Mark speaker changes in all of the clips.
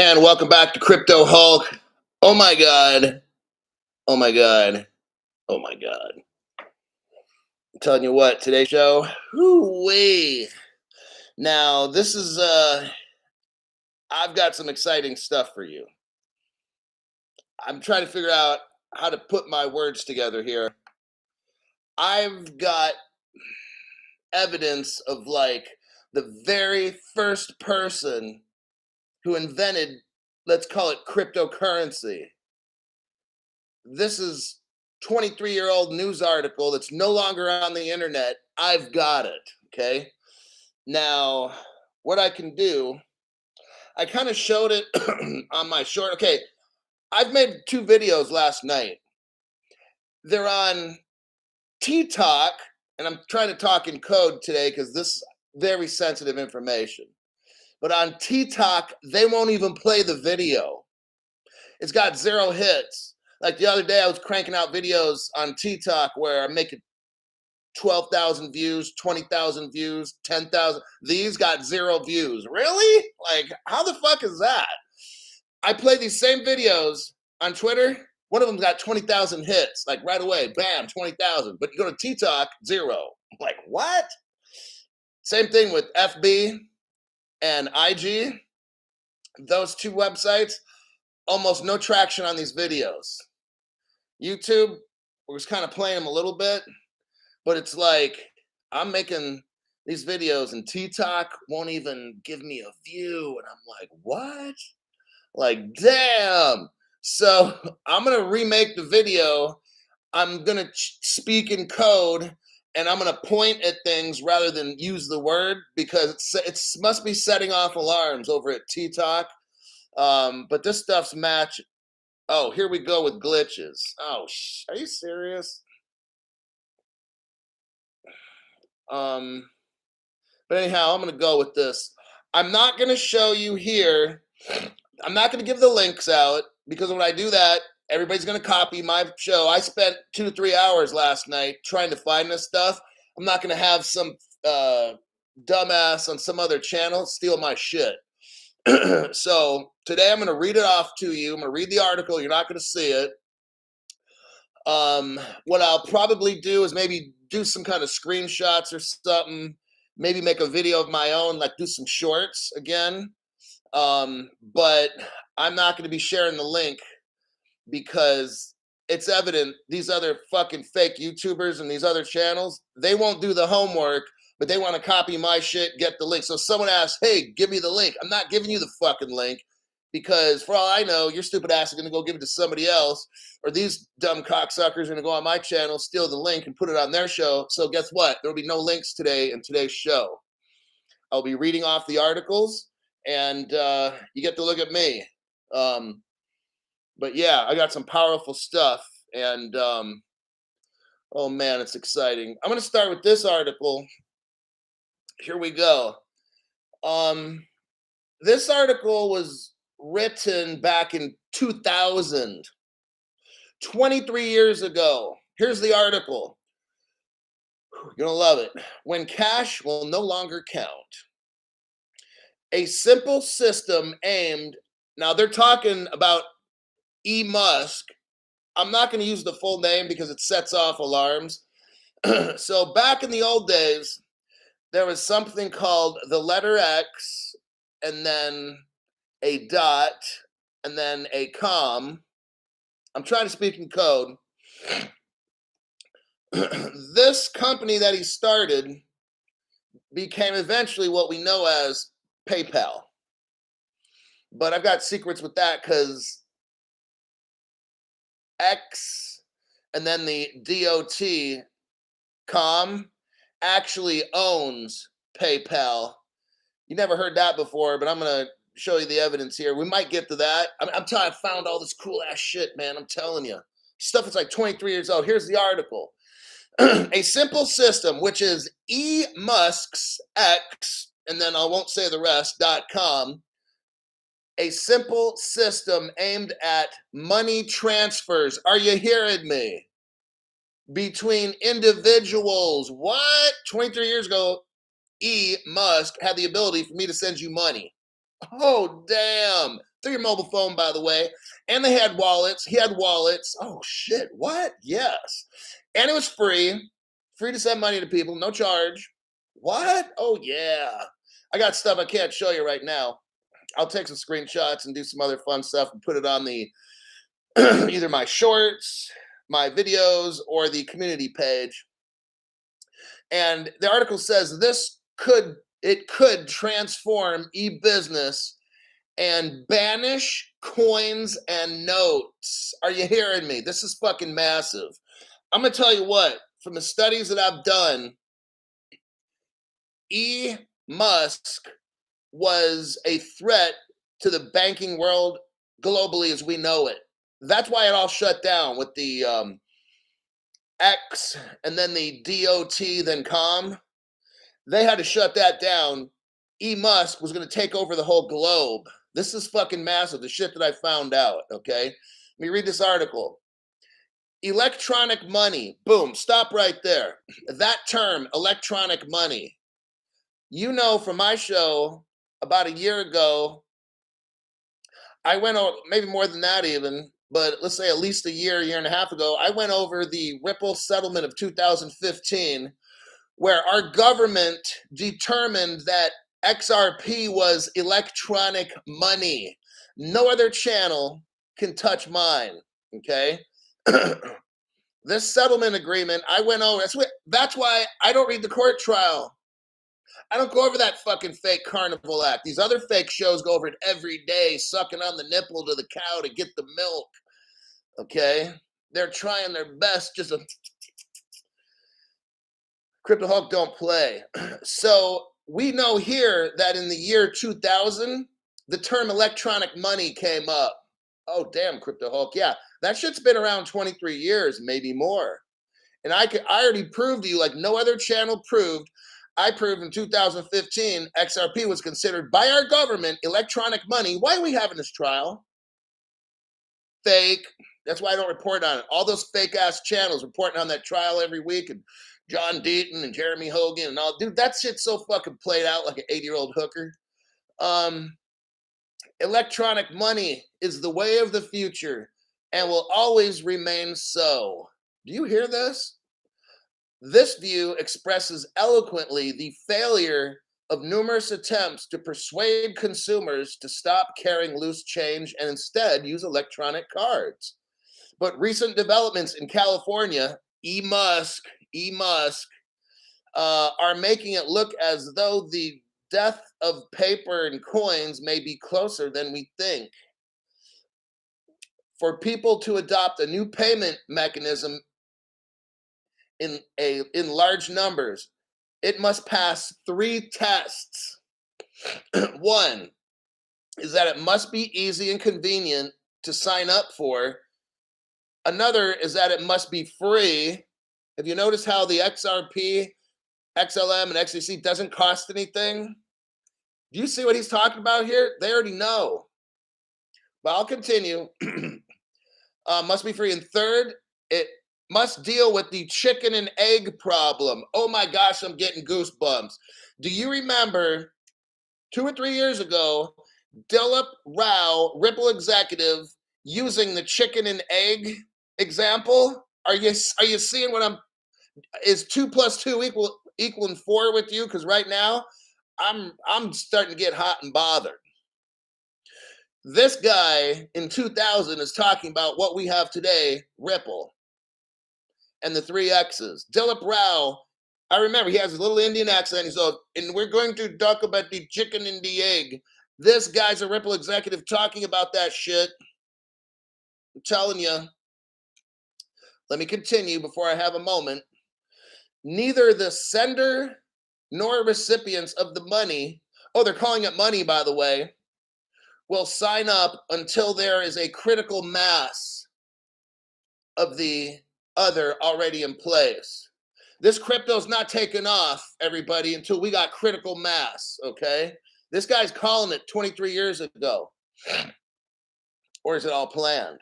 Speaker 1: And welcome back to Crypto Hulk. Oh my God. Oh my God. Oh my God. I'm telling you what, today's show, whoo-wee. Now, I've got some exciting stuff for you. I'm trying to figure out how to put my words together here. I've got evidence of the very first person who invented, let's call it cryptocurrency. This is 23-year-old news article that's no longer on the internet. I've got it. Okay. Now, what I can do, I kind of showed it on my short. Okay. I've made 2 videos last night. They're on TikTok, and I'm trying to talk in code today because this is very sensitive information. But on TikTok, they won't even play the video. It's got 0 hits. Like the other day, I was cranking out videos on TikTok where I'm making 12,000 views, 20,000 views, 10,000. These got 0 views. Really? Like, how the fuck is that? I play these same videos on Twitter. One of them got 20,000 hits, like right away. Bam, 20,000. But you go to TikTok, 0. Like, what? Same thing with FB and IG. Those 2 websites, almost no traction on these videos. YouTube, we're just kind of playing them a little bit, but it's like I'm making these videos and TikTok won't even give me a view. And I'm like, what? Like, damn. So I'm going to remake the video. I'm going to speak in code and I'm going to point at things rather than use the word because it must be setting off alarms over at TikTok. But this stuff's match. Oh, here we go with glitches. Oh, are you serious? But anyhow, I'm going to go with this. I'm not going to show you here. I'm not going to give the links out because when I do that, everybody's going to copy my show. I spent 2 to 3 hours last night trying to find this stuff. I'm not going to have some dumbass on some other channel steal my shit. So today I'm going to read it off to you. I'm going to read the article. You're not going to see it. What I'll probably do is maybe do some kind of screenshots or something. Maybe make a video of my own, like do some shorts again. But I'm not going to be sharing the link because it's evident these other fucking fake YouTubers and these other channels, they won't do the homework, but they want to copy my shit, get the link. So someone asks, hey, give me the link. I'm not giving you the fucking link because for all I know, your stupid ass is going to go give it to somebody else, or these dumb cocksuckers are going to go on my channel, steal the link and put it on their show. So guess what? There'll be no links today in today's show. I'll be reading off the articles and you get to look at me. But yeah, I got some powerful stuff and oh man, it's exciting. I'm going to start with this article. Here we go. This article was written back in 2000, 23 years ago. Here's the article. You're going to love it. When cash will no longer count. A simple system aimed, now they're talking about Musk. I'm not going to use the full name because it sets off alarms. So back in the old days, there was something called the letter X and then a dot and then a com. I'm trying to speak in code. This company that he started became eventually what we know as PayPal. But I've got secrets with that because X and then the DOT com actually owns PayPal. You never heard that before, but I'm going to show you the evidence here. We might get to that. I'm telling you, I found all this cool ass shit, man. I'm telling you. Stuff is like 23 years old. Here's the article. A simple system, which is Musk's X, and then I won't say the rest, .com. A simple system aimed at money transfers. Are you hearing me? Between individuals. What? 23 years ago, Musk had the ability for me to send you money. Oh, damn. Through your mobile phone, by the way. And they had wallets. He had wallets. Oh, shit. What? Yes. And it was free. Free to send money to people, no charge. What? Oh, yeah. I got stuff I can't show you right now. I'll take some screenshots and do some other fun stuff and put it on the either my shorts, my videos, or the community page. And the article says it could transform e-business and banish coins and notes. Are you hearing me? This is fucking massive. I'm gonna tell you what, from the studies that I've done, Musk was a threat to the banking world globally as we know it. That's why it all shut down with the X and then the DOT, then COM. They had to shut that down. Musk was going to take over the whole globe. This is fucking massive, the shit that I found out, okay? Let me read this article. Electronic money. Boom, stop right there. That term, electronic money. You know, from my show about a year ago, I went over, maybe more than that even, but let's say at least a year and a half ago, I went over the Ripple settlement of 2015, where our government determined that XRP was electronic money. No other channel can touch mine, okay? This settlement agreement, I went over. That's why I don't read the court trial. I don't go over that fucking fake carnival act. These other fake shows go over it every day, sucking on the nipple to the cow to get the milk, okay? They're trying their best just to... Crypto Hulk don't play. So we know here that in the year 2000, the term electronic money came up. Oh, damn, Crypto Hulk. Yeah, that shit's been around 23 years, maybe more. And I already proved to you, like no other channel proved, I proved in 2015, XRP was considered by our government electronic money. Why are we having this trial? Fake. That's why I don't report on it. All those fake ass channels reporting on that trial every week, and John Deaton and Jeremy Hogan and all. Dude, that shit's so fucking played out like an 80-year-old hooker. Electronic money is the way of the future and will always remain so. Do you hear this? This view expresses eloquently the failure of numerous attempts to persuade consumers to stop carrying loose change and instead use electronic cards. But recent developments in California, Musk, are making it look as though the death of paper and coins may be closer than we think. For people to adopt a new payment mechanism in large numbers, it must pass 3 tests. One is that it must be easy and convenient to sign up for. Another is that it must be free. Have you noticed how the XRP, XLM, and XCC doesn't cost anything? Do you see what he's talking about here? They already know. But I'll continue. Must be free. And third, it must deal with the chicken and egg problem. Oh my gosh, I'm getting goosebumps. Do you remember 2 or 3 years ago, Dilip Rao, Ripple executive, using the chicken and egg example? Are you seeing what is 2 + 2 equaling 4 with you? Because right now, I'm starting to get hot and bothered. This guy in 2000 is talking about what we have today, Ripple, and the 3 X's. Dilip Rao, I remember he has a little Indian accent. He's all, and we're going to talk about the chicken and the egg. This guy's a Ripple executive talking about that shit. I'm telling you. Let me continue before I have a moment. Neither the sender nor recipients of the money, oh, they're calling it money, by the way, will sign up until there is a critical mass of the other already in place. This crypto's not taking off, everybody, until we got critical mass, okay? This guy's calling it 23 years ago. Or is it all planned?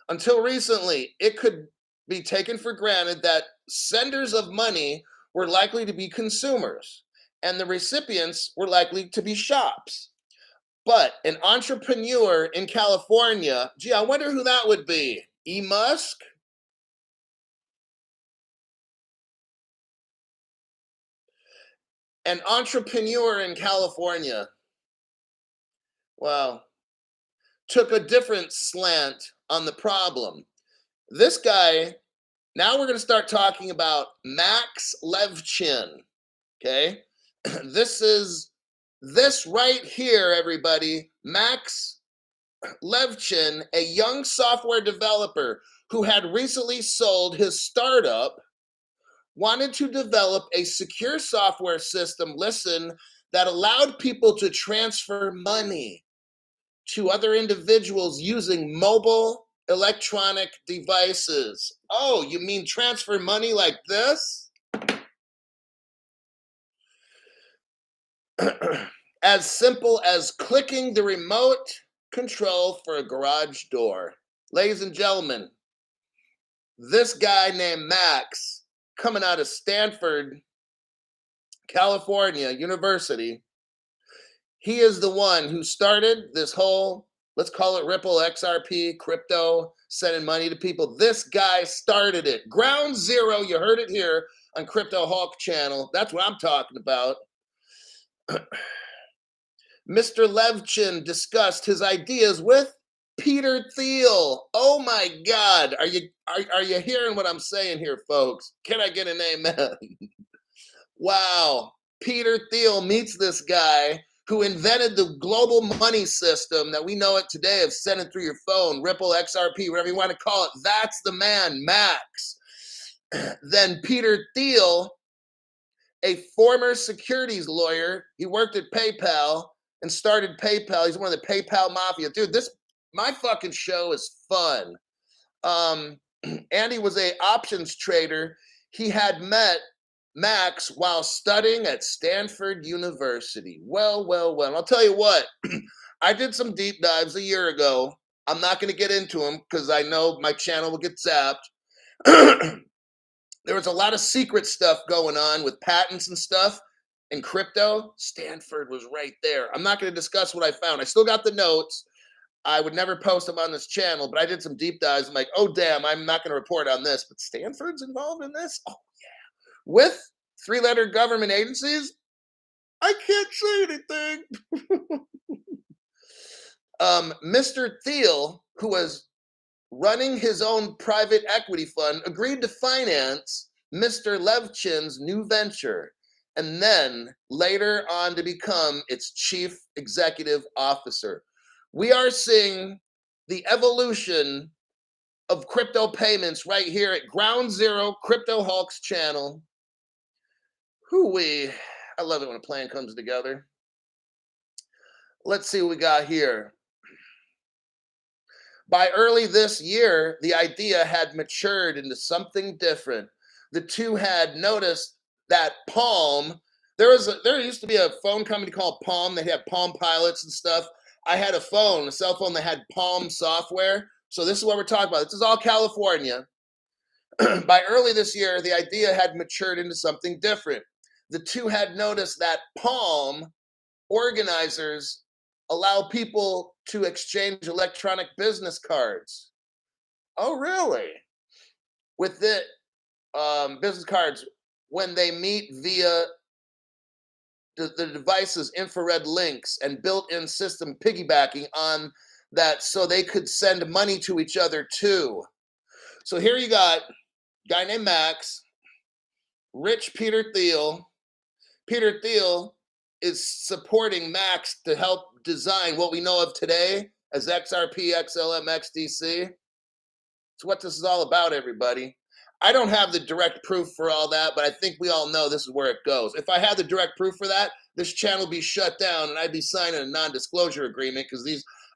Speaker 1: Until recently, it could be taken for granted that senders of money were likely to be consumers and the recipients were likely to be shops. But an entrepreneur in California, gee, I wonder who that would be. Musk? An entrepreneur in California, well, took a different slant on the problem. This guy, now we're going to start talking about Max Levchin. Okay. This right here, everybody. Max Levchin, a young software developer who had recently sold his startup, wanted to develop a secure software system, listen, that allowed people to transfer money to other individuals using mobile electronic devices. Oh, you mean transfer money like this? As simple as clicking the remote control for a garage door. Ladies and gentlemen, this guy named Max, coming out of Stanford, California University, he is the one who started this whole, let's call it Ripple XRP, crypto, sending money to people. This guy started it. Ground zero, you heard it here on Crypto Hulk channel. That's what I'm talking about. Mr. Levchin discussed his ideas with Peter Thiel. Oh my God. Are you hearing what I'm saying here, folks? Can I get an amen? Wow. Peter Thiel meets this guy who invented the global money system that we know it today of sending through your phone, Ripple, XRP, whatever you want to call it. That's the man, Max. Then Peter Thiel, a former securities lawyer, he worked at PayPal and started PayPal. He's one of the PayPal Mafia. Dude, my fucking show is fun. Andy was a options trader. He had met Max while studying at Stanford University. Well. I'll tell you what, I did some deep dives a year ago. I'm not going to get into them because I know my channel will get zapped. There was a lot of secret stuff going on with patents and stuff in crypto. Stanford was right there. I'm not going to discuss what I found. I still got the notes. I would never post them on this channel, but I did some deep dives. I'm like, oh, damn, I'm not going to report on this, but Stanford's involved in this? Oh, with three-letter government agencies, I can't say anything. Mr. Thiel, who was running his own private equity fund, agreed to finance Mr. Levchin's new venture, and then later on to become its chief executive officer. We are seeing the evolution of crypto payments right here at Ground Zero, Crypto Hulk's channel. Hoo-wee. I love it when a plan comes together. Let's see what we got here. By early this year, the idea had matured into something different. The two had noticed that Palm, there used to be a phone company called Palm. They had Palm Pilots and stuff. I had a cell phone that had Palm software. So this is what we're talking about. This is all California. By early this year, the idea had matured into something different. The two had noticed that Palm organizers allow people to exchange electronic business cards. Oh, really? With the business cards, when they meet via the device's infrared links and built-in system piggybacking on that so they could send money to each other too. So here you got a guy named Max, rich Peter Thiel. Peter Thiel is supporting Max to help design what we know of today as XRP, XLM, XDC. It's what this is all about, everybody. I don't have the direct proof for all that, but I think we all know this is where it goes. If I had the direct proof for that, this channel would be shut down and I'd be signing a non-disclosure agreement because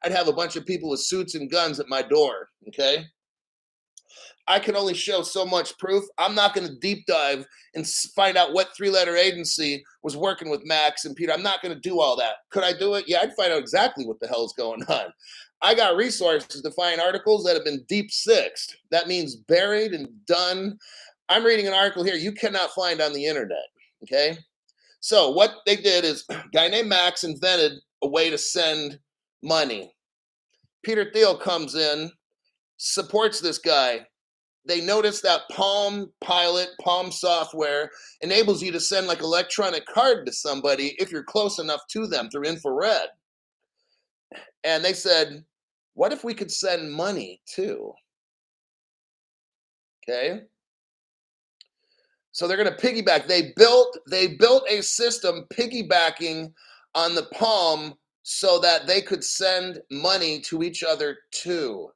Speaker 1: I'd have a bunch of people with suits and guns at my door, okay? I can only show so much proof. I'm not going to deep dive and find out what three-letter agency was working with Max and Peter. I'm not going to do all that. Could I do it? Yeah, I'd find out exactly what the hell's going on. I got resources to find articles that have been deep-sixed. That means buried and done. I'm reading an article here you cannot find on the internet, okay? So what they did is a guy named Max invented a way to send money. Peter Thiel comes in, supports this guy. They notice that Palm Pilot, Palm software enables you to send like electronic card to somebody if you're close enough to them through infrared. And they said, what if we could send money too? Okay. So they're going to piggyback. They built a system piggybacking on the Palm so that they could send money to each other too.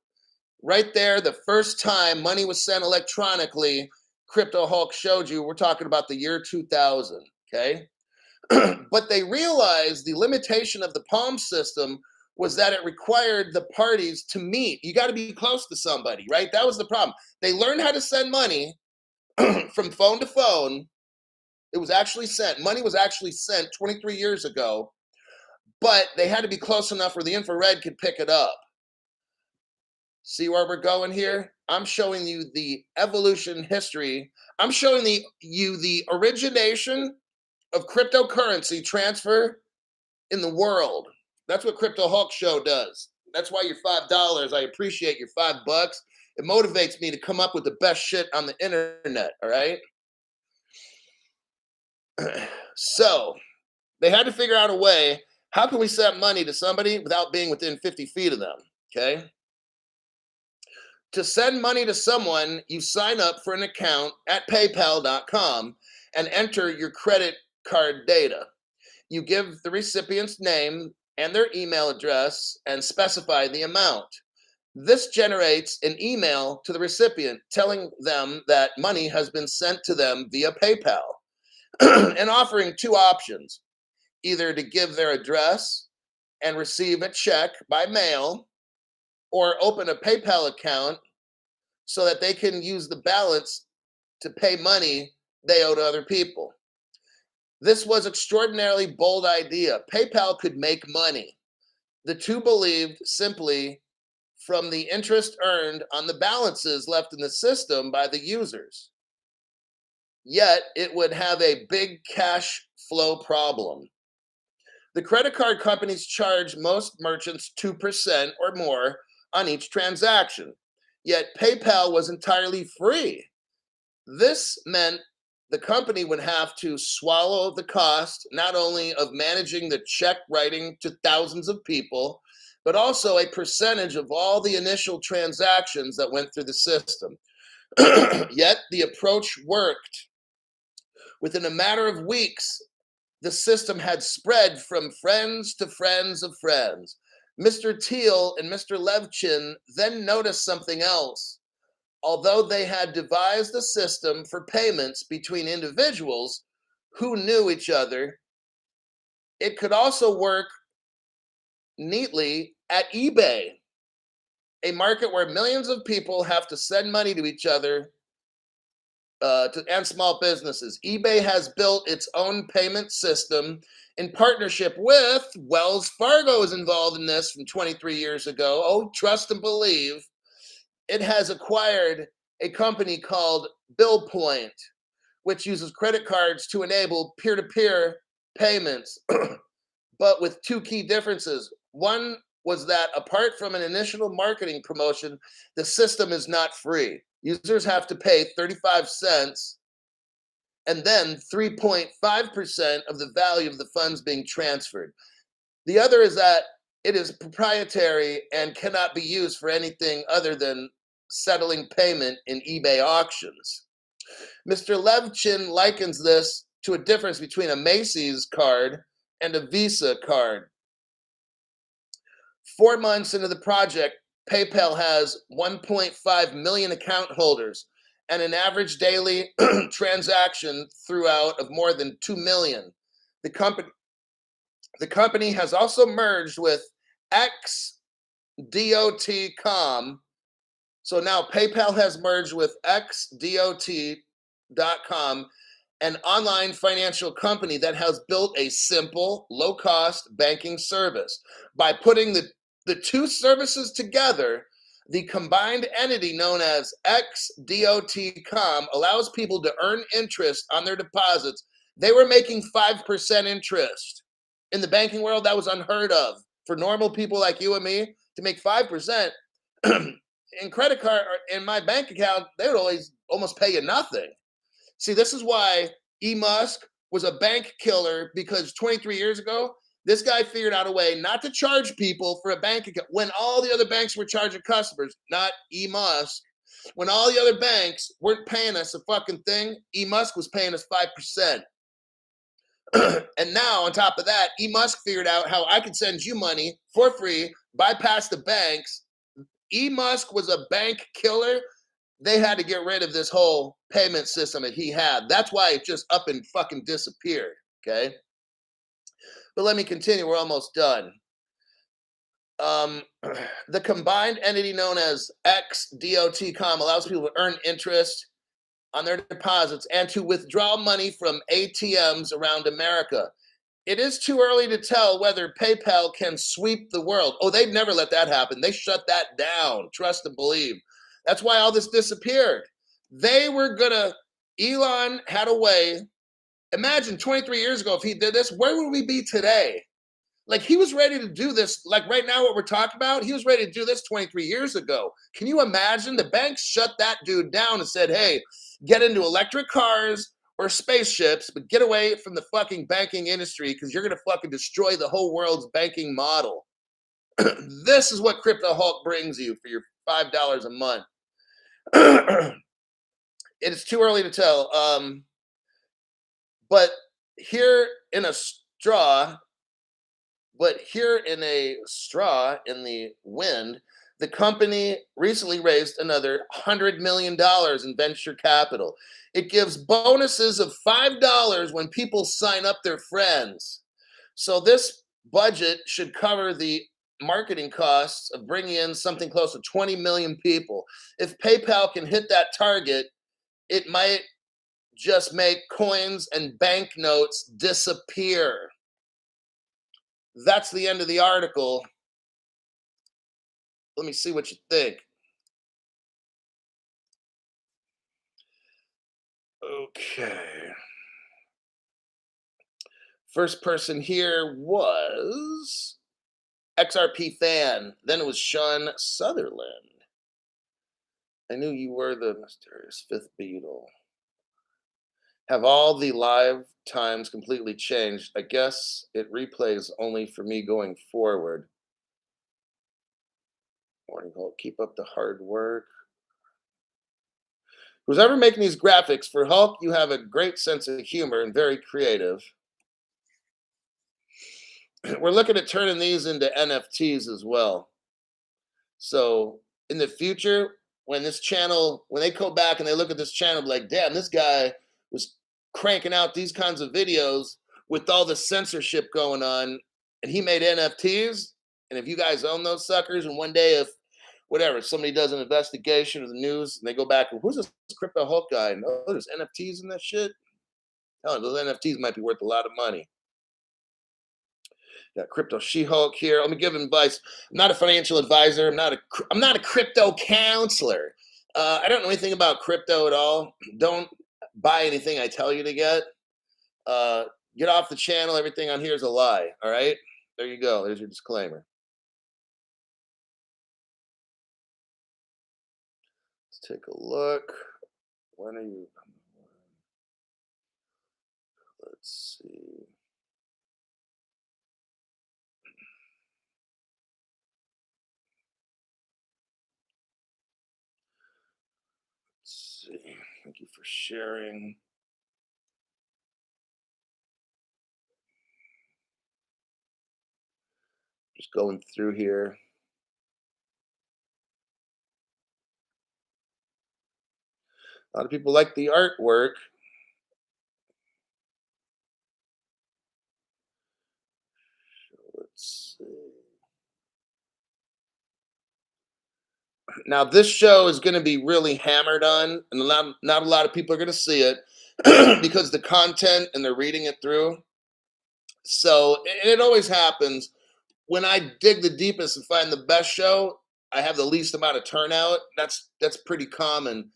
Speaker 1: Right there, the first time money was sent electronically, Crypto Hulk showed you, we're talking about the year 2000, okay? But they realized the limitation of the Palm system was that it required the parties to meet. You got to be close to somebody, right? That was the problem. They learned how to send money from phone to phone. It was actually sent. Money was actually sent 23 years ago, but they had to be close enough where the infrared could pick it up. See where we're going here? I'm showing you the evolution history. I'm showing you the origination of cryptocurrency transfer in the world. That's what Crypto Hulk Show does. That's why you're $5. I appreciate your $5. It motivates me to come up with the best shit on the internet, all right? So they had to figure out a way, how can we send money to somebody without being within 50 feet of them, okay? To send money to someone, you sign up for an account at paypal.com and enter your credit card data. You give the recipient's name and their email address and specify the amount. This generates an email to the recipient telling them that money has been sent to them via PayPal and offering two options: either to give their address and receive a check by mail, or open a PayPal account so that they can use the balance to pay money they owe to other people. This was extraordinarily bold idea. PayPal could make money. The two believed simply from the interest earned on the balances left in the system by the users. Yet it would have a big cash flow problem. The credit card companies charge most merchants 2% or more on each transaction. Yet PayPal was entirely free. This meant the company would have to swallow the cost not only of managing the check writing to thousands of people, but also a percentage of all the initial transactions that went through the system. Yet the approach worked. Within a matter of weeks, the system had spread from friends to friends of friends. Mr. Thiel and Mr. Levchin then noticed something else. Although they had devised a system for payments between individuals who knew each other, it could also work neatly at eBay, a market where millions of people have to send money to each other and small businesses. eBay has built its own payment system in partnership with Wells Fargo is involved in this from 23 years ago. Oh, trust and believe. It has acquired a company called BillPoint, which uses credit cards to enable peer-to-peer payments, but with two key differences. One was that apart from an initial marketing promotion, the system is not free. Users have to pay 35 cents and then 3.5% of the value of the funds being transferred. The other is that it is proprietary and cannot be used for anything other than settling payment in eBay auctions. Mr. Levchin likens this to a difference between a Macy's card and a Visa card. 4 months into the project, PayPal has 1.5 million account holders and an average daily transaction throughout of more than 2 million. The company has also merged with X.com. So now PayPal has merged with X.com, an online financial company that has built a simple, low-cost banking service. By putting the two services together, the combined entity known as X.com allows people to earn interest on their deposits They were making 5% interest. In the banking world, that was unheard of. For normal people like you and me to make 5% in credit card or in my bank account, they would always almost pay you nothing. See, this is why Musk was a bank killer, because 23 years ago, this guy figured out a way not to charge people for a bank account when all the other banks were charging customers, not Musk. When all the other banks weren't paying us a fucking thing, Musk was paying us 5%. And now, on top of that, Musk figured out how I could send you money for free, bypass the banks. Musk was a bank killer. They had to get rid of this whole payment system that he had. That's why it just up and fucking disappeared. Okay. But let me continue. We're almost done. Um, the combined entity known as XDOT.com allows people to earn interest on their deposits and to withdraw money from ATMs around America. It is too early to tell whether PayPal can sweep the world. Oh, they'd never let that happen. They shut that down. Trust and believe. That's why all this disappeared. They were gonna, Elon had a way. Imagine 23 years ago, if he did this, where would we be today? Like, he was ready to do this. Like right now, what we're talking about, he was ready to do this 23 years ago. Can you imagine? The banks shut that dude down and said, hey, get into electric cars or spaceships, but get away from the fucking banking industry because you're going to fucking destroy the whole world's banking model. This is what Crypto Hulk brings you for your $5 a month. It is too early to tell. But here in a straw, in the wind, the company recently raised another $100 million in venture capital. It gives bonuses of $5 when people sign up their friends. So this budget should cover the marketing costs of bringing in something close to 20 million people. If PayPal can hit that target, it might just make coins and banknotes disappear. That's the end of the article. Let me see what you think. Okay. First person here was XRP fan. Then it was Sean Sutherland. I knew you were the mysterious fifth beetle. Have all the live times completely changed? I guess it replays only for me going forward. Morning Hulk, keep up the hard work. Who's ever making these graphics for Hulk, you have a great sense of humor and very creative. We're looking at turning these into NFTs as well. So in the future, when they go back and they look at this channel, like, damn, this guy was cranking out these kinds of videos with all the censorship going on, and he made NFTs. And if you guys own those suckers, and one day if somebody does an investigation of the news and they go back and who's this Crypto Hulk guy? And oh, there's NFTs in that shit. Hell, those NFTs might be worth a lot of money. Got Crypto She-Hulk here. Let me give him advice. I'm not a financial advisor. I'm not a crypto counselor. I don't know anything about crypto at all. Don't buy anything I tell you to get. Get off the channel. Everything on here is a lie. All right? There you go. There's your disclaimer. Let's take a look. When are you? Let's see. Thank you for sharing. Just going through here. A lot of people like the artwork. Let's see. Now, this show is going to be really hammered on, and not a lot of people are going to see it because the content and they're reading it through. So it always happens when I dig the deepest and find the best show. I have the least amount of turnout. That's pretty common.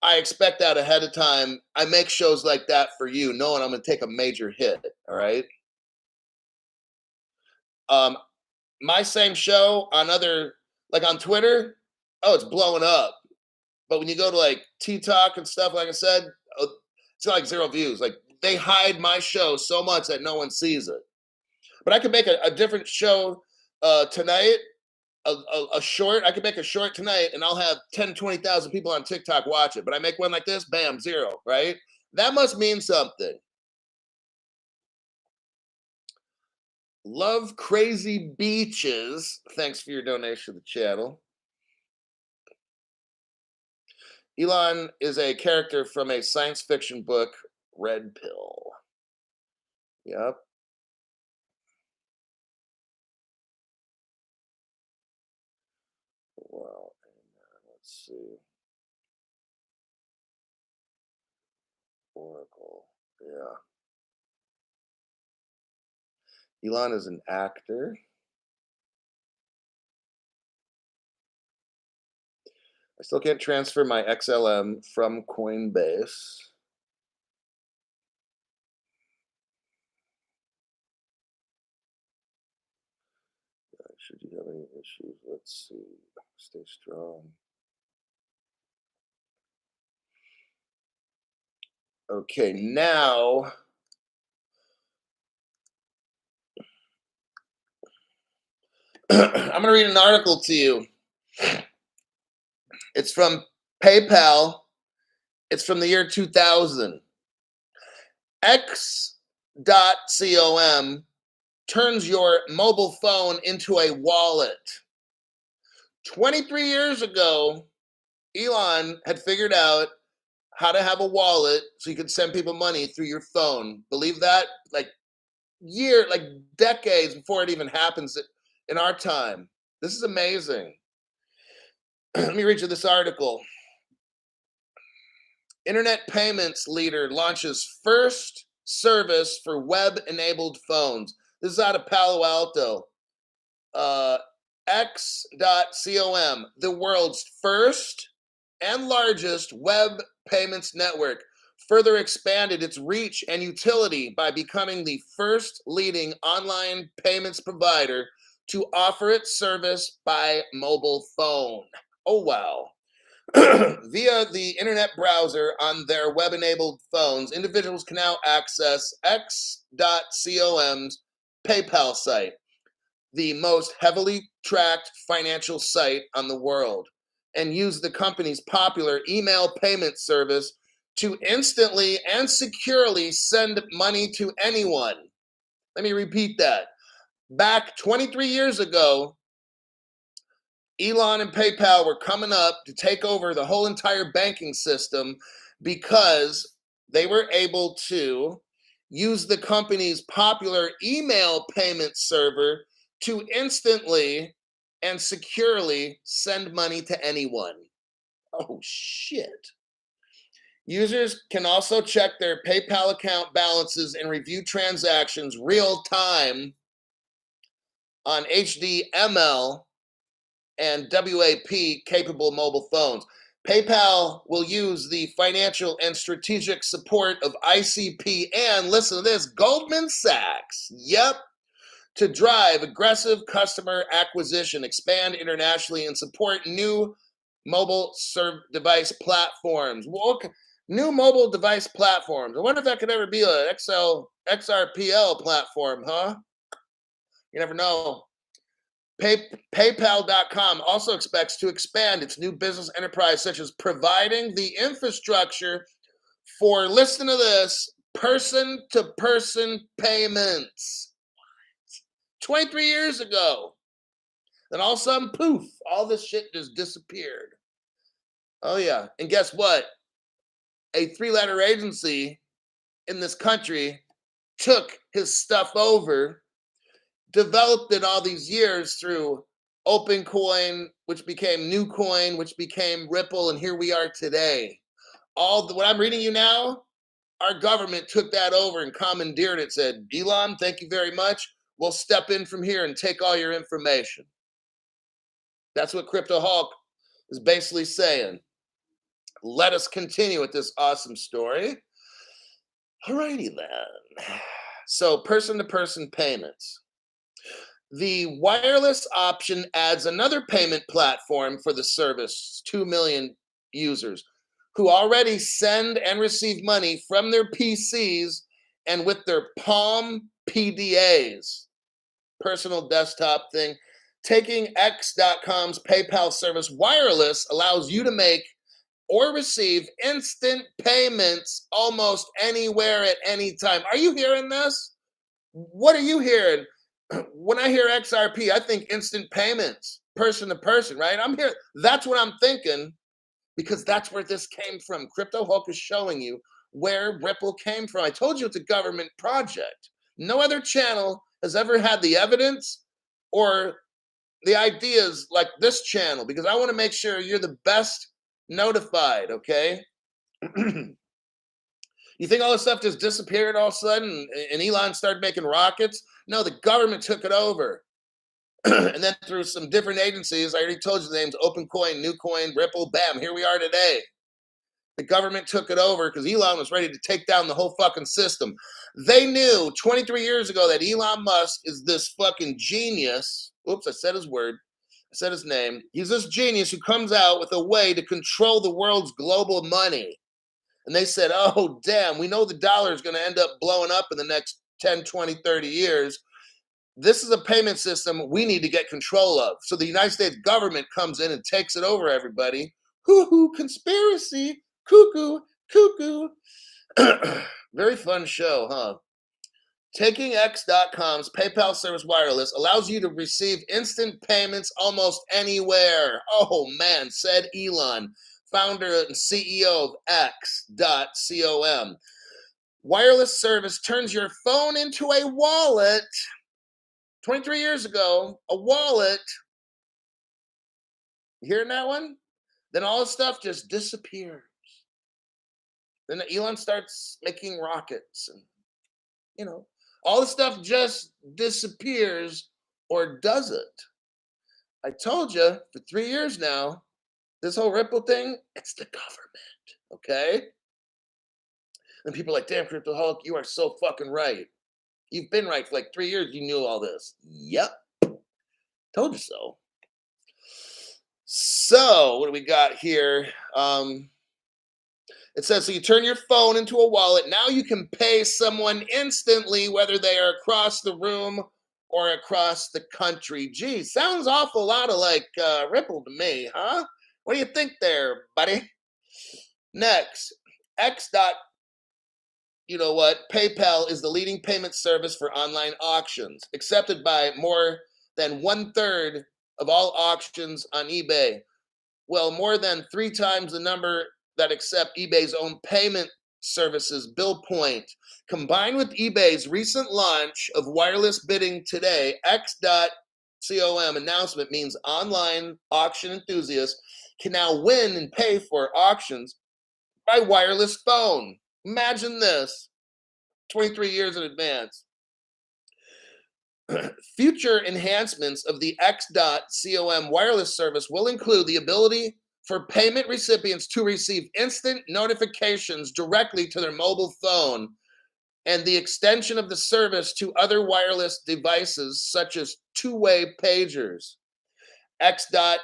Speaker 1: I expect that ahead of time. I make shows like that for you, knowing I'm going to take a major hit. All right. Um, my same show on other, like on Twitter, oh, it's blowing up. But when you go to like TikTok and stuff, like I said, it's got like zero views. Like they hide my show so much that no one sees it. But I could make a different show tonight, a short. I could make a short tonight, and I'll have 10, 20,000 people on TikTok watch it. But I make one like this, bam, zero, right? That must mean something. Love Crazy Beaches. Thanks for your donation to the channel. Elon is a character from a science fiction book, Red Pill. Yep. Well, let's see. Oracle. Yeah. Elon is an actor. I still can't transfer my XLM from Coinbase. Should you have any issues? Let's see. Stay strong. Okay, now I'm going to read an article to you. It's from PayPal. It's from the year 2000. X.com turns your mobile phone into a wallet. 23 years ago, Elon had figured out how to have a wallet so you could send people money through your phone. Believe that? Like decades before it even happens in our time. This is amazing. Let me read you this article. Internet payments leader launches first service for web-enabled phones. This is out of Palo Alto. X.com, the world's first and largest web payments network, further expanded its reach and utility by becoming the first leading online payments provider to offer its service by mobile phone. Oh, wow. Via the internet browser on their web-enabled phones, individuals can now access X.com's PayPal site, the most heavily tracked financial site on the world, and use the company's popular email payment service to instantly and securely send money to anyone. Let me repeat that. Back 23 years ago, Elon and PayPal were coming up to take over the whole entire banking system because they were able to use the company's popular email payment server to instantly and securely send money to anyone. Oh, shit. Users can also check their PayPal account balances and review transactions real time on HDML and WAP capable mobile phones. PayPal will use the financial and strategic support of ICP and, listen to this, Goldman Sachs. Yep. To drive aggressive customer acquisition, expand internationally, and support new mobile device platforms. New mobile device platforms. I wonder if that could ever be an XRPL platform, huh? You never know. PayPal.com also expects to expand its new business enterprise, such as providing the infrastructure for, listen to this, person-to-person payments. 23 years ago. Then all of a sudden, poof, all this shit just disappeared. Oh, yeah. And guess what? A three-letter agency in this country took his stuff over, developed it all these years through OpenCoin, which became NewCoin, which became Ripple, and here we are today. What I'm reading you now, our government took that over and commandeered it, said, Elon, thank you very much. We'll step in from here and take all your information. That's what Crypto Hulk is basically saying. Let us continue with this awesome story. Alrighty then. So, person to person payments. The wireless option adds another payment platform for the service, 2 million users who already send and receive money from their PCs and with their Palm PDAs, personal desktop thing. Taking X.com's PayPal service wireless allows you to make or receive instant payments almost anywhere at any time. Are you hearing this? What are you hearing? When I hear XRP, I think instant payments, person to person, right? I'm here. That's what I'm thinking because that's where this came from. Crypto Hulk is showing you where Ripple came from. I told you it's a government project. No other channel has ever had the evidence or the ideas like this channel because I want to make sure you're the best notified, okay? You think all this stuff just disappeared all of a sudden and Elon started making rockets? No, the government took it over. And then through some different agencies, I already told you the names, OpenCoin, NewCoin, Ripple, bam, here we are today. The government took it over because Elon was ready to take down the whole fucking system. They knew 23 years ago that Elon Musk is this fucking genius. Oops, I said his word. I said his name. He's this genius who comes out with a way to control the world's global money. And they said, oh, damn, we know the dollar is going to end up blowing up in the next 10, 20, 30 years. This is a payment system we need to get control of. So the United States government comes in and takes it over, everybody. Hoo-hoo, conspiracy, cuckoo, cuckoo. Very fun show, huh? Taking X.com's PayPal service wireless allows you to receive instant payments almost anywhere. Oh, man, said Elon, founder and CEO of X.com. Wireless service turns your phone into a wallet. 23 years ago, a wallet. You hearing that one? Then all this stuff just disappears. Then Elon starts making rockets and, all the stuff just disappears, or does it? I told you for 3 years now, this whole Ripple thing, it's the government, okay? And people are like, damn, Crypto Hulk, you are so fucking right. You've been right for like 3 years. You knew all this. Yep. Told you so. So, what do we got here? It says, so you turn your phone into a wallet. Now you can pay someone instantly, whether they are across the room or across the country. Gee, sounds awful lot of like Ripple to me, huh? What do you think there, buddy? Next, X. You know what? PayPal is the leading payment service for online auctions, accepted by more than 1/3 of all auctions on eBay. Well, more than 3 times the number that accept eBay's own payment services, BillPoint. Combined with eBay's recent launch of wireless bidding today, X.com announcement means online auction enthusiasts can now win and pay for auctions by wireless phone. Imagine this, 23 years in advance. Future enhancements of the X.com wireless service will include the ability for payment recipients to receive instant notifications directly to their mobile phone and the extension of the service to other wireless devices such as two-way pagers. X.com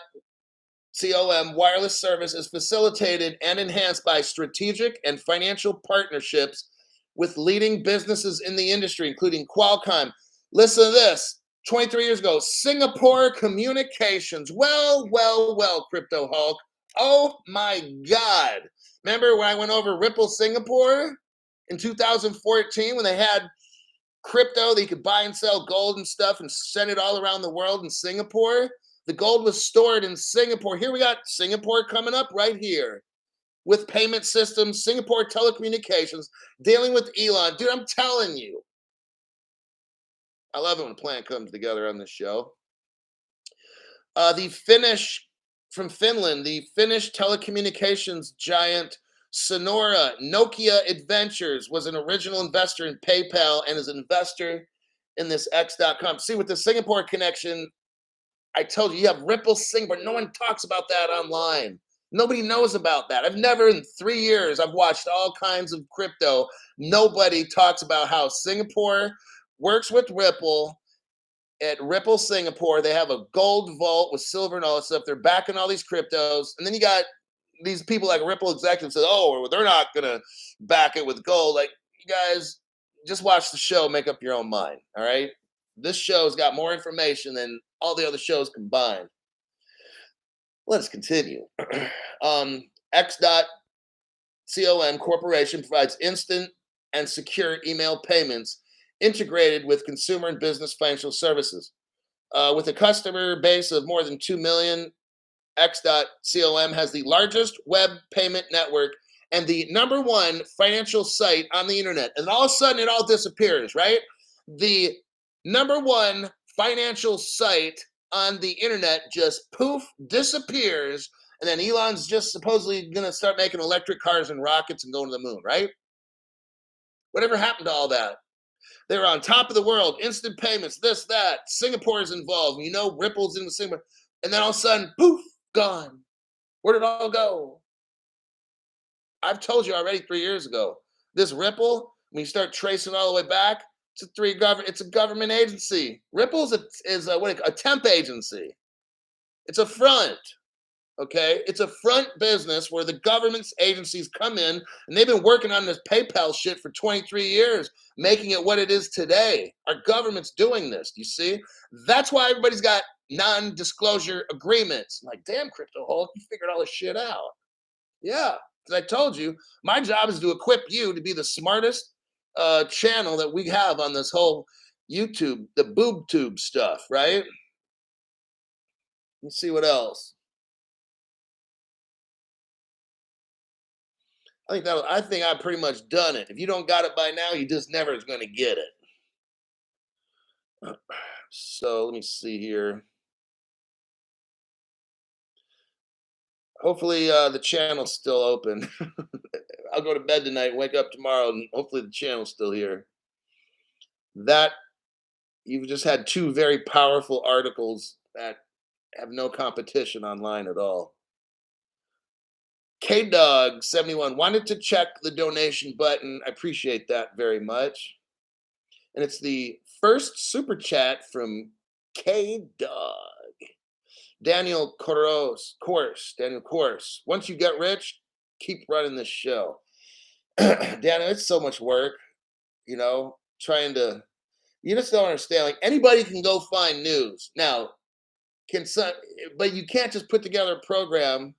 Speaker 1: wireless service is facilitated and enhanced by strategic and financial partnerships with leading businesses in the industry, including Qualcomm. Listen to this. 23 years ago, Singapore Communications. Well, Crypto Hulk. Oh my God. Remember when I went over Ripple Singapore in 2014 when they had crypto that you could buy and sell gold and stuff and send it all around the world in Singapore? The gold was stored in Singapore. Here we got Singapore coming up right here with payment systems, Singapore Telecommunications, dealing with Elon. Dude, I'm telling you. I love it when a plan comes together on this show. The Finnish, from Finland, the Finnish telecommunications giant Sonora Nokia Adventures was an original investor in PayPal and is an investor in this X.com. See, with the Singapore connection, I told you, you have Ripple Singapore. No one talks about that online. Nobody knows about that. I've never in 3 years, I've watched all kinds of crypto. Nobody talks about how Singapore works with Ripple. At Ripple Singapore, they have a gold vault with silver and all that stuff. They're backing all these cryptos. And then you got these people like Ripple executives say, oh, well, they're not going to back it with gold. Like, you guys, just watch the show, make up your own mind. All right. This show's got more information than all the other shows combined. Let us continue. X.com Corporation provides instant and secure email payments integrated with consumer and business financial services. With a customer base of more than 2 million, X.com has the largest web payment network and the number one financial site on the internet. And all of a sudden, it all disappears, right? The number one financial site on the internet just poof disappears, and then Elon's just supposedly going to start making electric cars and rockets and going to the moon, right? Whatever happened to all that? They were on top of the world, instant payments, this, that. Singapore is involved. You know, Ripple's in Singapore. And then all of a sudden, poof, gone. Where did it all go? I've told you already 3 years ago. This Ripple, when you start tracing all the way back, it's a government agency. Ripple is a temp agency. It's a front. Okay, it's a front business where the government's agencies come in, and they've been working on this PayPal shit for 23 years, making it what it is today. Our government's doing this. You see, that's why everybody's got non-disclosure agreements. I'm like, damn, Crypto Hulk, you figured all this shit out. Yeah, because I told you, my job is to equip you to be the smartest channel that we have on this whole YouTube, the boob tube stuff, right? Let's see what else. I think I've pretty much done it. If you don't got it by now, you just never is going to get it. So let me see here. Hopefully the channel's still open. I'll go to bed tonight, wake up tomorrow, and hopefully the channel's still here. That you've just had two very powerful articles that have no competition online at all. KDog71 wanted to check the donation button. I appreciate that very much. And it's the first super chat from KDog. Daniel Course. Once you get rich, keep running this show. Daniel, it's so much work, you just don't understand. Like, anybody can go find news. Now, but you can't just put together a program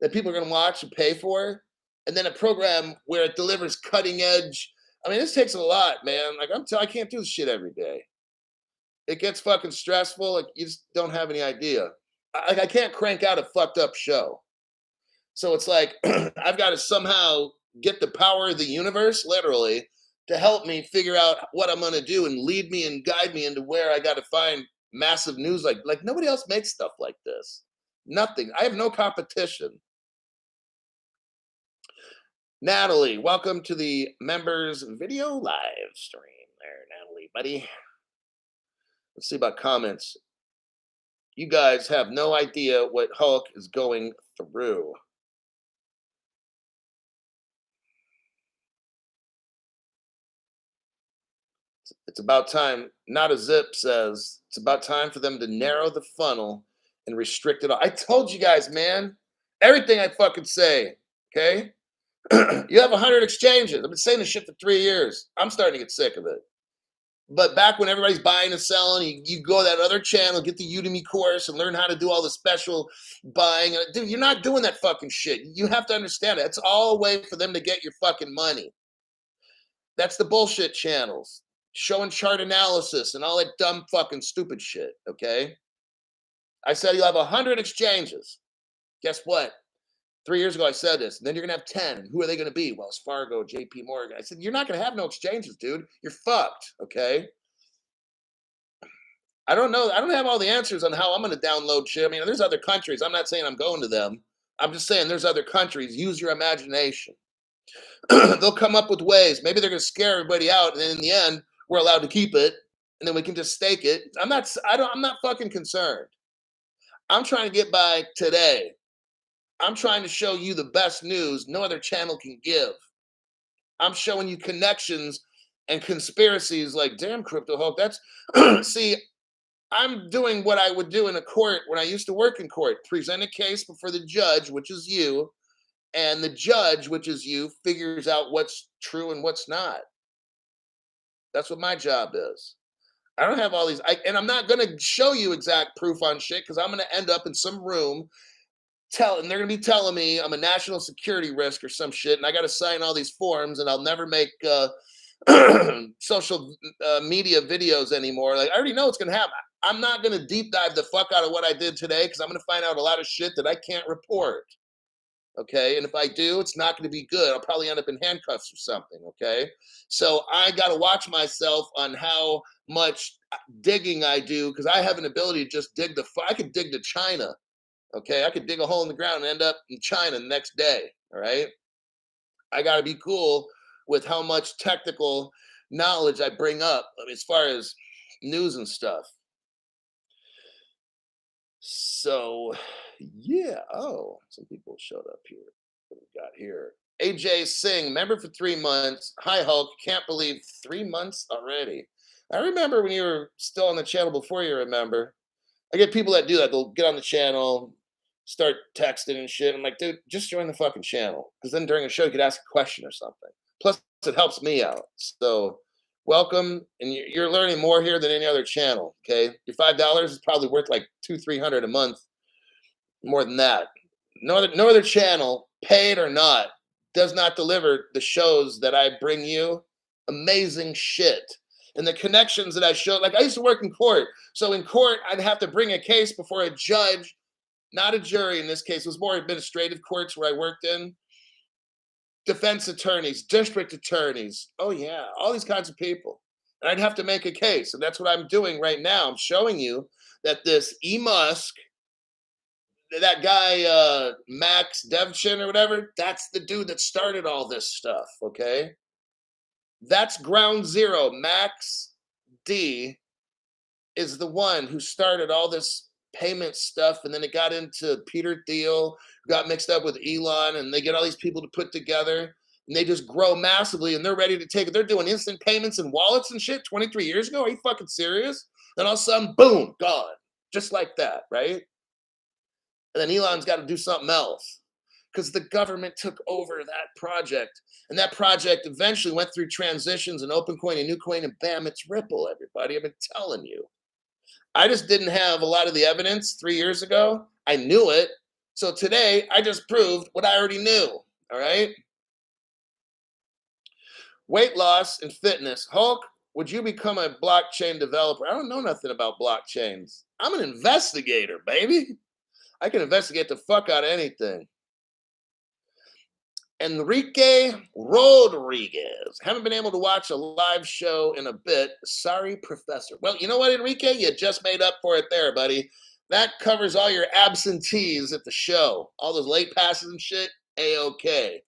Speaker 1: that people are going to watch and pay for, and then a program where it delivers cutting edge. I mean, this takes a lot, man. Like, I can't do this shit every day. It gets fucking stressful. Like, you just don't have any idea. I can't crank out a fucked up show. So it's like, I've got to somehow get the power of the universe, literally, to help me figure out what I'm going to do and lead me and guide me into where I got to find massive news. Like nobody else makes stuff like this. Nothing. I have no competition. Natalie, welcome to the members video live stream there, Natalie, buddy. Let's see about comments. You guys have no idea what Hulk is going through. It's about time. Not a Zip says it's about time for them to narrow the funnel and restrict it all. I told you guys, man, everything I fucking say, okay? You have 100 exchanges. I've been saying this shit for 3 years. I'm starting to get sick of it. But back when everybody's buying and selling, you go to that other channel, get the Udemy course, and learn how to do all the special buying. Dude, you're not doing that fucking shit. You have to understand it. It's all a way for them to get your fucking money. That's the bullshit channels. Showing chart analysis and all that dumb fucking stupid shit, okay? I said you'll have 100 exchanges. Guess what? 3 years ago, I said this. And then you're going to have 10. Who are they going to be? Wells Fargo, JP Morgan. I said, you're not going to have no exchanges, dude. You're fucked, okay? I don't know. I don't have all the answers on how I'm going to download shit. I mean, there's other countries. I'm not saying I'm going to them. I'm just saying there's other countries. Use your imagination. They'll come up with ways. Maybe they're going to scare everybody out. And then in the end, we're allowed to keep it. And then we can just stake it. I'm not fucking concerned. I'm trying to get by today. I'm trying to show you the best news no other channel can give. I'm showing you connections and conspiracies like, damn, Crypto Hulk, that's see, I'm doing what I would do in a court when I used to work in court. Present a case before the judge, which is you, and the judge, which is you, figures out what's true and what's not. That's what my job is. I don't have all these, and I'm not going to show you exact proof on shit because I'm going to end up in some room and they're going to be telling me I'm a national security risk or some shit, and I got to sign all these forms, and I'll never make social media videos anymore. Like, I already know what's going to happen. I'm not going to deep dive the fuck out of what I did today because I'm going to find out a lot of shit that I can't report. Okay. And if I do, it's not going to be good. I'll probably end up in handcuffs or something. Okay. So I got to watch myself on how much digging I do because I have an ability to just dig I could dig to China. Okay. I could dig a hole in the ground and end up in China the next day. All right. I got to be cool with how much technical knowledge I bring up, I mean, as far as news and stuff. So, yeah. Oh, some people showed up here. What do we got here? AJ Singh, member for 3 months. Hi, Hulk. Can't believe 3 months already. I remember when you were still on the channel before you remember. I get people that do that. They'll get on the channel, start texting and shit. I'm like, dude, just join the fucking channel. Because then during a show, you could ask a question or something. Plus, it helps me out. So, welcome. And you're learning more here than any other channel. Okay. Your $5 is probably worth like 200-300 a month. More than that. No other channel, paid or not, does not deliver the shows that I bring you. Amazing shit. And the connections that I show, like I used to work in court. So in court, I'd have to bring a case before a judge, not a jury in this case. It was more administrative courts where I worked in. Defense attorneys, district attorneys. Oh, yeah, all these kinds of people. And I'd have to make a case. And that's what I'm doing right now. I'm showing you that this Musk, that guy Max Devchin or whatever, that's the dude that started all this stuff. Okay, that's ground zero. Max D is the one who started all this payment stuff, and then it got into Peter Thiel, got mixed up with Elon, and they get all these people to put together, and they just grow massively, and they're ready to take it. They're doing instant payments and wallets and shit 23 years ago. Are you fucking serious? Then all of a sudden, boom, gone, just like that, right? And then Elon's got to do something else because the government took over that project. And that project eventually went through transitions and open coin and new coin, and bam, it's Ripple, everybody. I've been telling you. I just didn't have a lot of the evidence 3 years ago. I knew it. So today, I just proved what I already knew. All right. Weight loss and fitness. Hulk, would you become a blockchain developer? I don't know nothing about blockchains. I'm an investigator, baby. I can investigate the fuck out of anything. Enrique Rodriguez. Haven't been able to watch a live show in a bit. Sorry, Professor. Well, you know what, Enrique? You just made up for it there, buddy. That covers all your absentees at the show. All those late passes and shit. A-okay.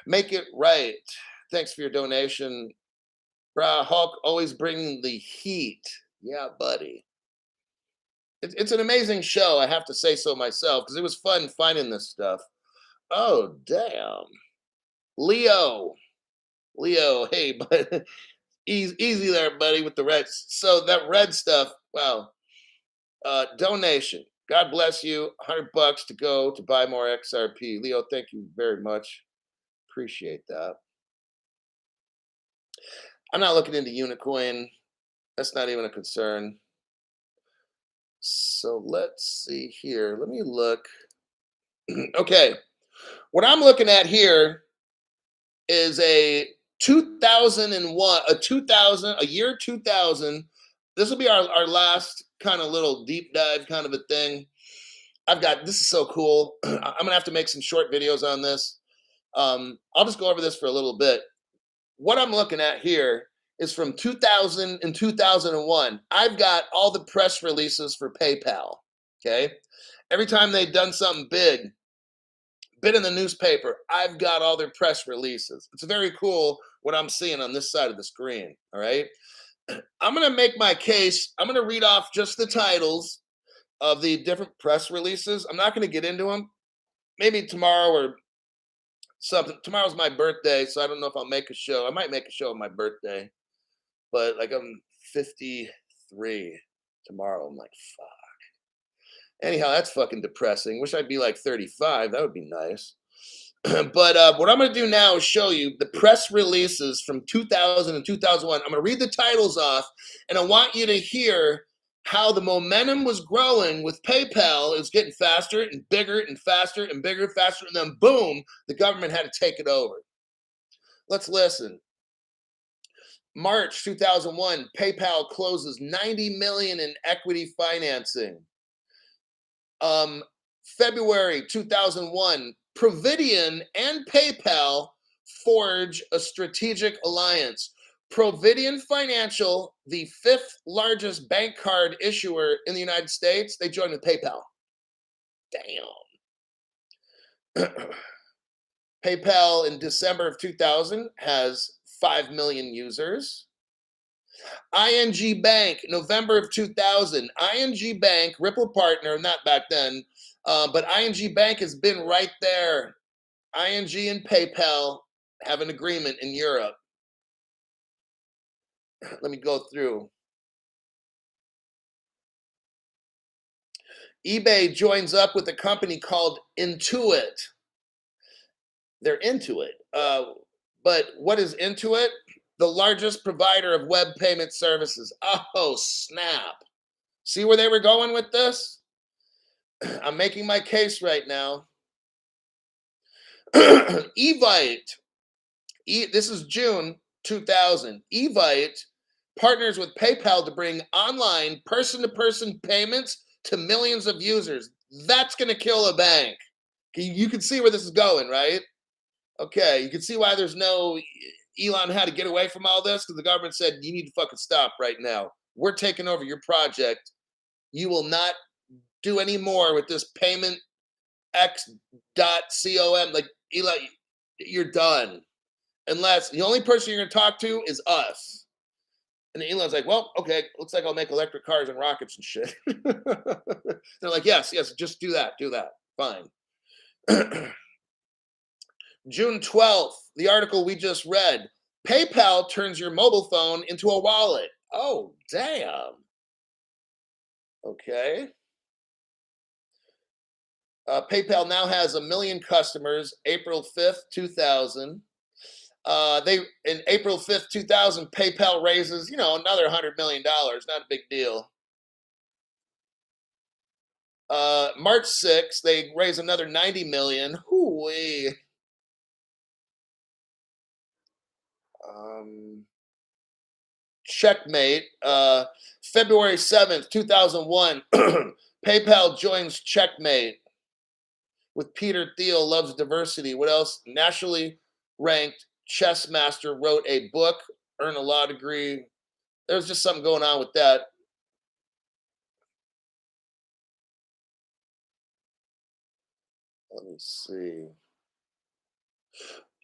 Speaker 1: Make it right. Thanks for your donation. Brah, Hulk always bringing the heat. Yeah, buddy. It's an amazing show, I have to say so myself, because it was fun finding this stuff. Oh, damn. Leo, hey, but easy there, buddy, with the reds. So that red stuff, wow. Donation. God bless you. $100 to go to buy more XRP. Leo, thank you very much. Appreciate that. I'm not looking into Unicoin. That's not even a concern. So let's see here. Let me look. Okay. What I'm looking at here is a 2001, a year 2000. This will be our last kind of little deep dive kind of a thing. This is so cool. I'm going to have to make some short videos on this. I'll just go over this for a little bit. What I'm looking at here is from 2000 and 2001. I've got all the press releases for PayPal. Okay. Every time they've done something big, been in the newspaper, I've got all their press releases. It's very cool what I'm seeing on this side of the screen. All right. I'm going to make my case. I'm going to read off just the titles. of the different press releases. I'm not going to get into them. Maybe tomorrow or something. Tomorrow's my birthday, so I don't know if I'll make a show. I might make a show on my birthday, but like I'm 53 tomorrow. I'm like, fuck. Anyhow, that's fucking depressing. Wish I'd be like 35. That would be nice. But what I'm going to do now is show you the press releases from 2000 and 2001. I'm going to read the titles off, and I want you to hear how the momentum was growing with PayPal. It was getting faster and bigger and faster and bigger and faster, and then boom, the government had to take it over. Let's listen. March 2001, PayPal closes 90 million in equity financing. February 2001, Providian and PayPal forge a strategic alliance. Providian Financial, the fifth largest bank card issuer in the United States, they joined with PayPal. Damn. PayPal in December of 2000 has 5 million users. ING Bank, November of 2000. ING Bank, Ripple partner, not back then, but ING Bank has been right there. ING and PayPal have an agreement in Europe. Let me go through. eBay joins up with a company called Intuit. They're into it. But what is Intuit? The largest provider of web payment services. Oh, snap. See where they were going with this? I'm making my case right now. Evite. This is June 2000. Evite partners with PayPal to bring online person-to-person payments to millions of users. That's going to kill a bank. You can see where this is going, right? Okay, you can see why there's no Elon had to get away from all this because the government said, you need to fucking stop right now. We're taking over your project. You will not do any more with this payment x.com. Like, Elon, you're done. Unless the only person you're going to talk to is us. And Elon's like, well, okay, looks like I'll make electric cars and rockets and shit. They're like, yes, just do that. Fine. June 12th, the article we just read. PayPal turns your mobile phone into a wallet. Oh, damn. Okay. PayPal now has 1 million customers. April 5th, 2000. In April 5th, 2000, PayPal raises, another $100 million. Not a big deal. March 6th, they raise another 90 million. Hoo-wee. Checkmate. February 7th, 2001, PayPal joins Checkmate with Peter Thiel, loves diversity. What else? Nationally ranked chess master wrote a book, earned a law degree. There's just something going on with that. Let me see.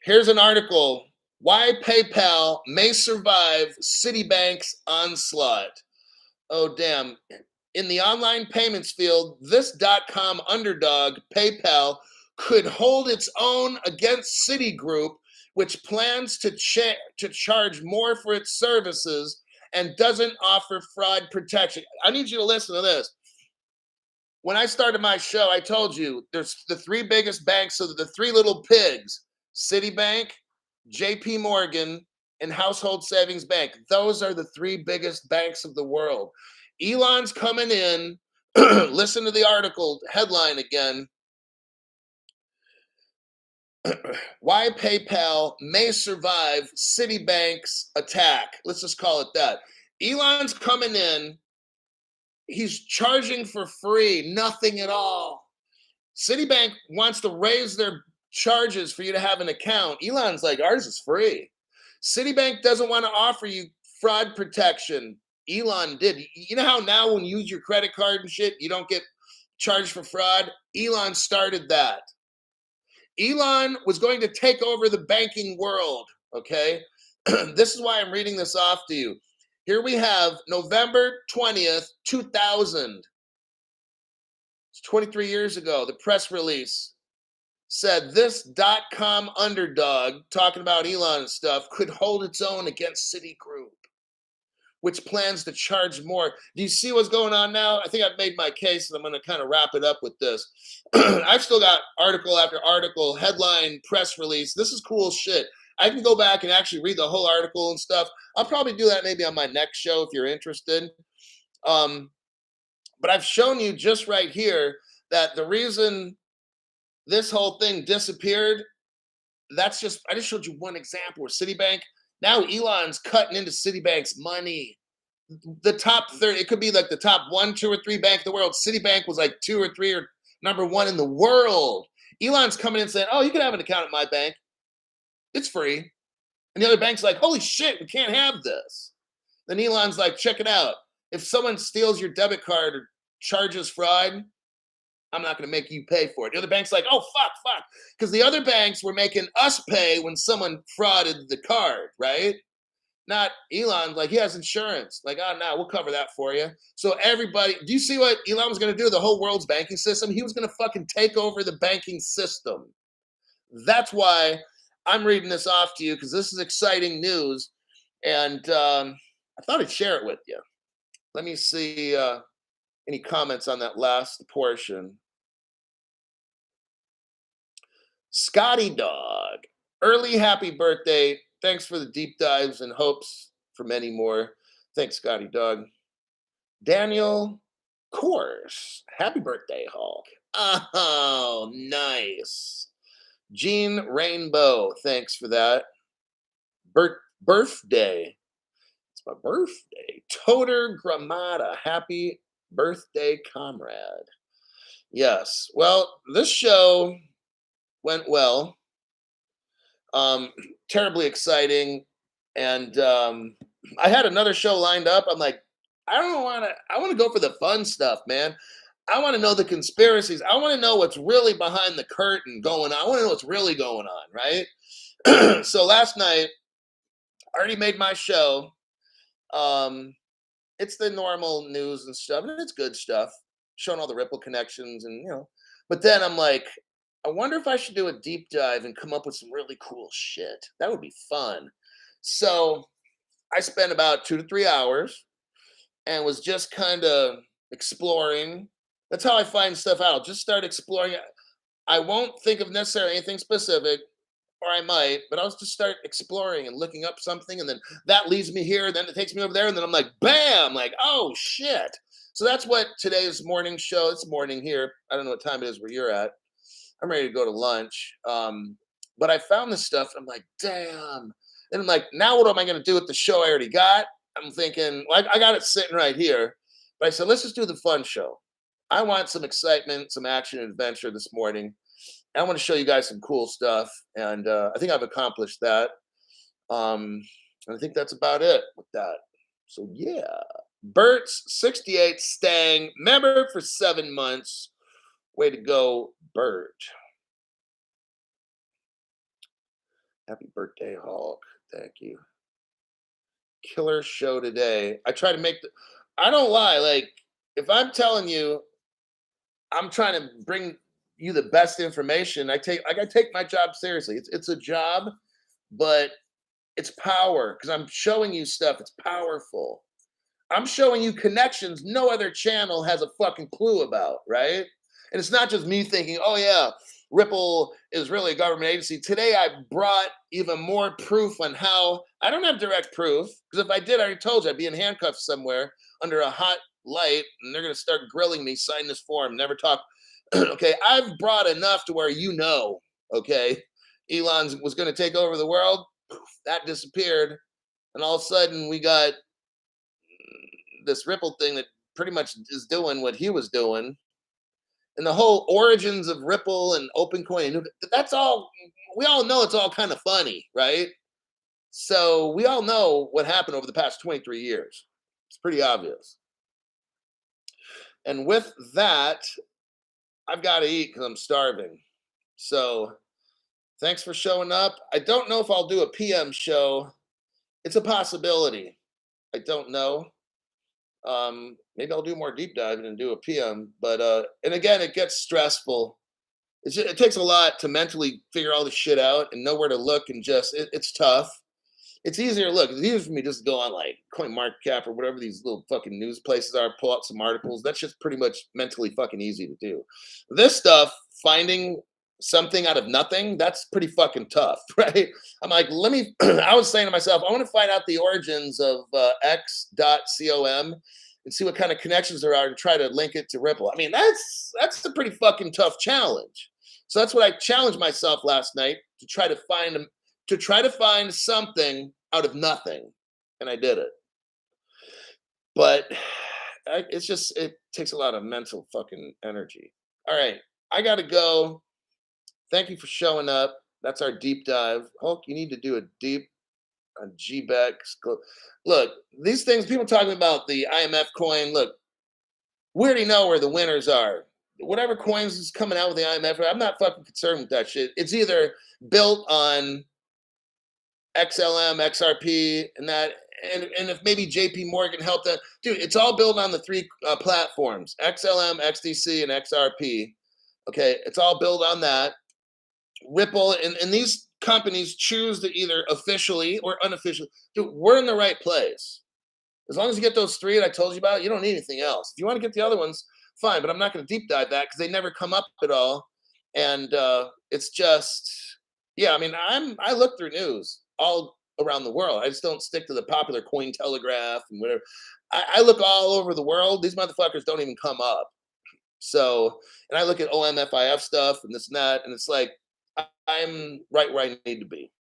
Speaker 1: Here's an article. Why PayPal may survive Citibank's onslaught. Oh, damn. In the online payments field, this .com underdog, PayPal, could hold its own against Citigroup, which plans to charge more for its services and doesn't offer fraud protection. I need you to listen to this. When I started my show, I told you there's the three biggest banks, so the three little pigs, Citibank, JP Morgan, and Household Savings Bank. Those are the three biggest banks of the world. Elon's coming in. Listen to the article headline again. Why PayPal may survive Citibank's attack. Let's just call it that. Elon's coming in. He's charging for free, nothing at all. Citibank wants to raise their charges for you to have an account. Elon's like, ours is free. Citibank doesn't want to offer you fraud protection. Elon did. You know how now when you use your credit card and shit, you don't get charged for fraud? Elon started that. Elon was going to take over the banking world, okay? This is why I'm reading this off to you. Here we have November 20th, 2000. 23 years ago, the press release said this .com underdog, talking about Elon and stuff, could hold its own against Citigroup, which plans to charge more. Do you see what's going on now? I think I've made my case, and I'm going to kind of wrap it up with this. I've still got article after article, headline, press release. This is cool shit. I can go back and actually read the whole article and stuff. I'll probably do that maybe on my next show if you're interested. But I've shown you just right here that the reason this whole thing disappeared, I just showed you one example where Citibank, now Elon's cutting into Citibank's money. The top 30, it could be like the top 1, 2, or 3 bank in the world. Citibank was like 2 or 3 or number 1 in the world. Elon's coming in saying, oh, you can have an account at my bank. It's free. And the other bank's like, holy shit, we can't have this. Then Elon's like, check it out. If someone steals your debit card or charges fraud, I'm not going to make you pay for it. The other bank's like, oh, fuck. Because the other banks were making us pay when someone frauded the card, right? Not Elon, like he has insurance. Like, oh, no, we'll cover that for you. So everybody, do you see what Elon was going to do to the whole world's banking system? He was going to fucking take over the banking system. That's why I'm reading this off to you, because this is exciting news. And I thought I'd share it with you. Let me see any comments on that last portion. Scotty Dog, early happy birthday. Thanks for the deep dives and hopes for many more. Thanks, Scotty Dog. Daniel Course, happy birthday, Hulk. Oh, nice. Jean Rainbow, thanks for that. Birthday. It's my birthday. Toter Gramada, happy birthday, comrade. Yes. Well, this show went well. Terribly exciting. And I had another show lined up. I'm like, I want to go for the fun stuff, man. I want to know the conspiracies. I want to know what's really behind the curtain going on. I want to know what's really going on, right? So last night, I already made my show. It's the normal news and stuff, and it's good stuff, showing all the Ripple connections and But then I'm like, I wonder if I should do a deep dive and come up with some really cool shit. That would be fun. So I spent about 2 to 3 hours and was just kind of exploring. That's how I find stuff out. I'll just start exploring. I won't think of necessarily anything specific, or I might, but I'll just start exploring and looking up something, and then that leads me here, then it takes me over there, and then I'm like, bam, like, oh shit. So that's what today's morning show. It's morning here. I don't know what time it is where you're at. I'm ready to go to lunch. But I found this stuff, and I'm like, damn. And I'm like, now what am I going to do with the show I already got? I'm thinking, like, I got it sitting right here. But I said, let's just do the fun show. I want some excitement, some action and adventure this morning. I want to show you guys some cool stuff. And I think I've accomplished that. And I think that's about it with that. So, yeah. Bert's 68 Stang, member for 7 months. Way to go, Bert. Happy birthday, Hulk. Thank you. Killer show today. I try to make I don't lie. Like, if I'm telling you I'm trying to bring you the best information, I take my job seriously. It's a job, but it's power because I'm showing you stuff. It's powerful. I'm showing you connections no other channel has a fucking clue about, right? And it's not just me thinking, oh yeah, Ripple is really a government agency. Today I brought even more proof on how I don't have direct proof, because if I did, I already told you I'd be in handcuffs somewhere under a hot light and they're gonna start grilling me, sign this form, never talk. Okay, I've brought enough to where okay, Elon was gonna take over the world, that disappeared, and all of a sudden we got this Ripple thing that pretty much is doing what he was doing. And the whole origins of Ripple and OpenCoin, that's all, we all know it's all kind of funny, right? So we all know what happened over the past 23 years. It's pretty obvious. And with that, I've got to eat because I'm starving. So thanks for showing up. I don't know if I'll do a PM show. It's a possibility. I don't know. Maybe I'll do more deep diving and do a PM. But and again, it gets stressful. It takes a lot to mentally figure all this shit out and know where to look, and just it's tough. It's easier. Look, it's easier for me just to go on like CoinMarketCap or whatever these little fucking news places are, pull out some articles. That's just pretty much mentally fucking easy to do. This stuff, finding something out of nothing, that's pretty fucking tough, right? I'm like, let me. I was saying to myself, I want to find out the origins of X.com and see what kind of connections there are and try to link it to Ripple. I mean, that's a pretty fucking tough challenge. So that's what I challenged myself last night to try to find something out of nothing, and I did it. But it takes a lot of mental fucking energy. All right, I gotta go. Thank you for showing up. That's our deep dive. Hulk, you need to do a deep on GBEX. Look, these things people talking about the IMF coin. Look, we already know where the winners are. Whatever coins is coming out with the IMF, I'm not fucking concerned with that shit. It's either built on XLM, XRP, and that, and if maybe JP Morgan helped that, dude, it's all built on the three platforms: XLM, XDC, and XRP. Okay, it's all built on that. Ripple, and these companies choose to either officially or unofficially. Dude, we're in the right place. As long as you get those three that I told you about, you don't need anything else. If you want to get the other ones, fine, but I'm not going to deep dive that because they never come up at all. And it's just, yeah, I mean, I look through news all around the world. I just don't stick to the popular Coin Telegraph and whatever. I look all over the world. These motherfuckers don't even come up. So, and I look at OMFIF stuff and this and that, and it's like, I'm right where I need to be.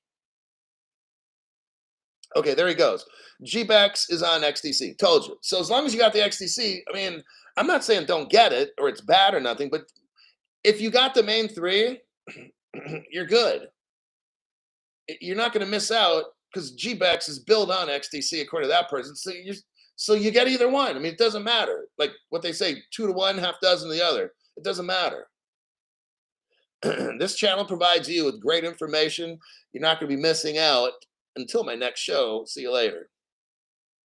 Speaker 1: Okay, there he goes. GBEX is on XDC. Told you. So as long as you got the XDC, I mean, I'm not saying don't get it or it's bad or nothing, but if you got the main three, you're good. You're not going to miss out because GBEX is built on XDC according to that person. So you get either one. I mean, it doesn't matter. Like what they say, 2 to 1, half dozen to the other. It doesn't matter. This channel provides you with great information. You're not going to be missing out. Until my next show, see you later.